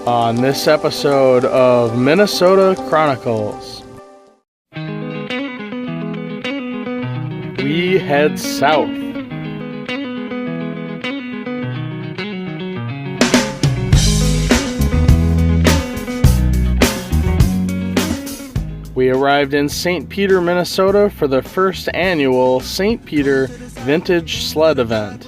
On this episode of Minnesota Chronicles, we head south. We arrived in St. Peter, Minnesota for the first annual St. Peter Vintage Sled event.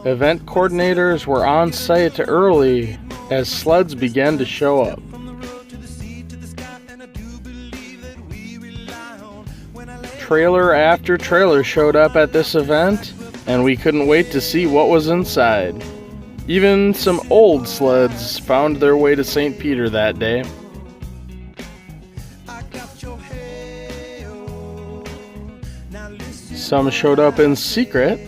Event coordinators were on site early as sleds began to show up. Trailer after trailer showed up at this event, and we couldn't wait to see what was inside. Even some old sleds found their way to St. Peter that day. Some showed up in secret.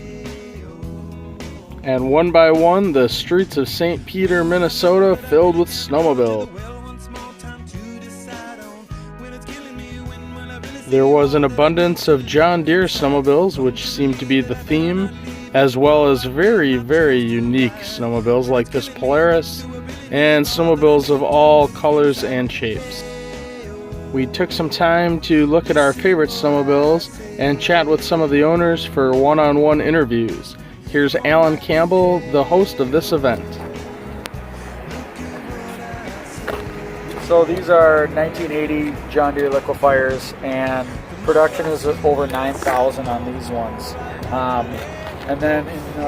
And one by one, the streets of St. Peter, Minnesota filled with snowmobile. There was an abundance of John Deere snowmobiles, which seemed to be the theme, as well as very, very unique snowmobiles like this Polaris, and snowmobiles of all colors and shapes. We took some time to look at our favorite snowmobiles and chat with some of the owners for one-on-one interviews. Here's Alan Campbell, the host of this event. So these are 1980 John Deere liquefiers, and production is over 9,000 on these ones. And then in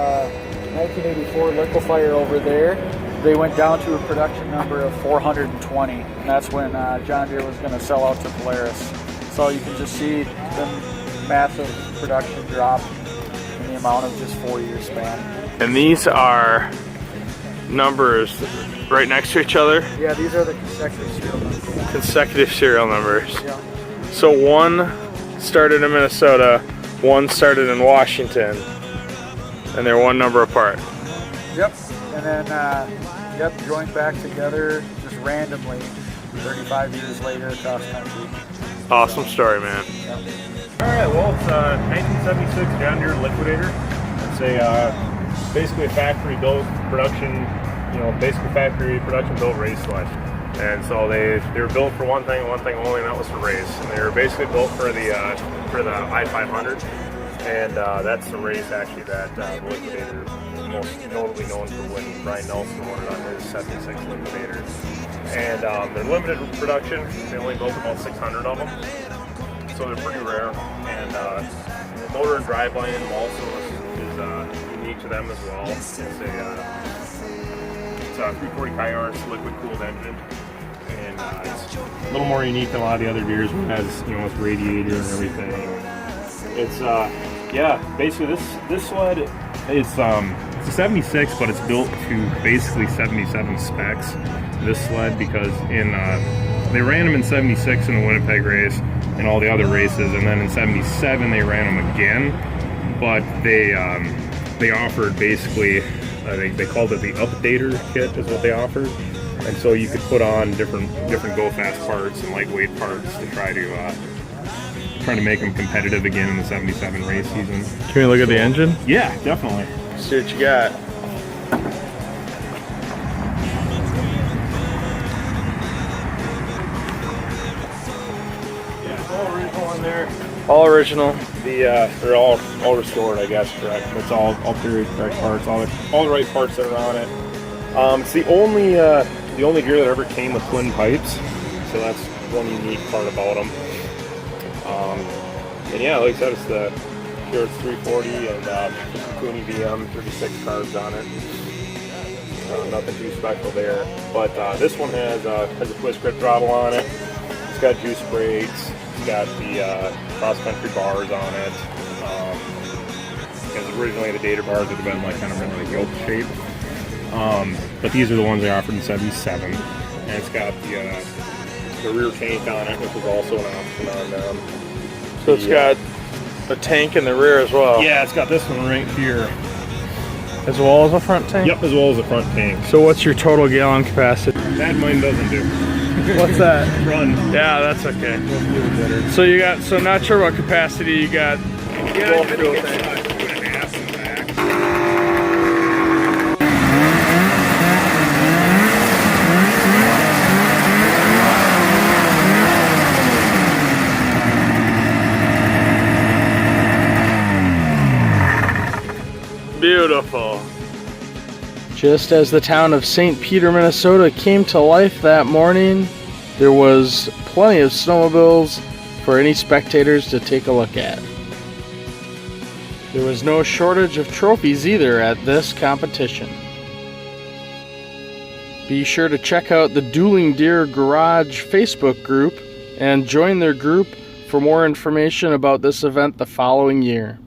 1984 liquefier over there, they went down to a production number of 420, and that's when John Deere was going to sell out to Polaris. So you can just see the massive production drop in the amount of just 4-year span. And these are numbers right next to each other? Yeah, these are the consecutive serial numbers. Consecutive serial numbers. Yeah. So one started in Minnesota, one started in Washington, and they're one number apart. Yep, and then joined back together just randomly 35 years later across country. Awesome story, man. Yeah. Alright, well, it's a 1976 John Deere Liquidator. It's basically a factory built production, factory production built race sled. And so they were built for one thing only, and that was to race. And they were basically built for the I-500. And that's the race actually that the Liquidator is most notably known for when Brian Nelson won it on his 76 Liquidator. And they're limited production. They only built about 600 of them. So they're pretty rare, and motor and driveline also is unique to them as well. It's a 340 Kayards liquid cooled engine, and it's a little more unique than a lot of the other Deeres. It has its radiator and everything. It's basically this sled it's a 76, but it's built to basically 77 specs. This sled, because they ran them in 76 in the Winnipeg race and all the other races, and then in 77 they ran them again, but they offered basically they called it the updater kit is what they offered, and so you could put on different go fast parts and lightweight parts to try to make them competitive again in the 77 race season. Can we look at the engine? Yeah, definitely. See what you got. All original. They're all restored, I guess. Correct. It's all period correct parts, all the right parts that are on it. It's the only gear that ever came with twin pipes, so that's one unique part about them. And yeah, like I said, it's the Pure 340 and Cooney VM 36 carbs on it. Nothing too special there, but this one has a twist grip throttle on it. It's got juice brakes. It's got the cross-country bars on it. Because originally the data bars would have been kind of in a yoke shape. But these are the ones they offered in 77. And it's got the rear tank on it, which is also an option on them. So it's got a tank in the rear as well. Yeah, it's got this one right here. As well as a front tank? Yep, as well as a front tank. So what's your total gallon capacity? That mine doesn't do. What's that? Run. Yeah, that's okay. So you got, not sure what capacity you got. Yeah, fuel tank. 2.5 in the back. Beautiful. Just as the town of St. Peter, Minnesota came to life that morning, there was plenty of snowmobiles for any spectators to take a look at. There was no shortage of trophies either at this competition. Be sure to check out the Dueling Deer Garage Facebook group and join their group for more information about this event the following year.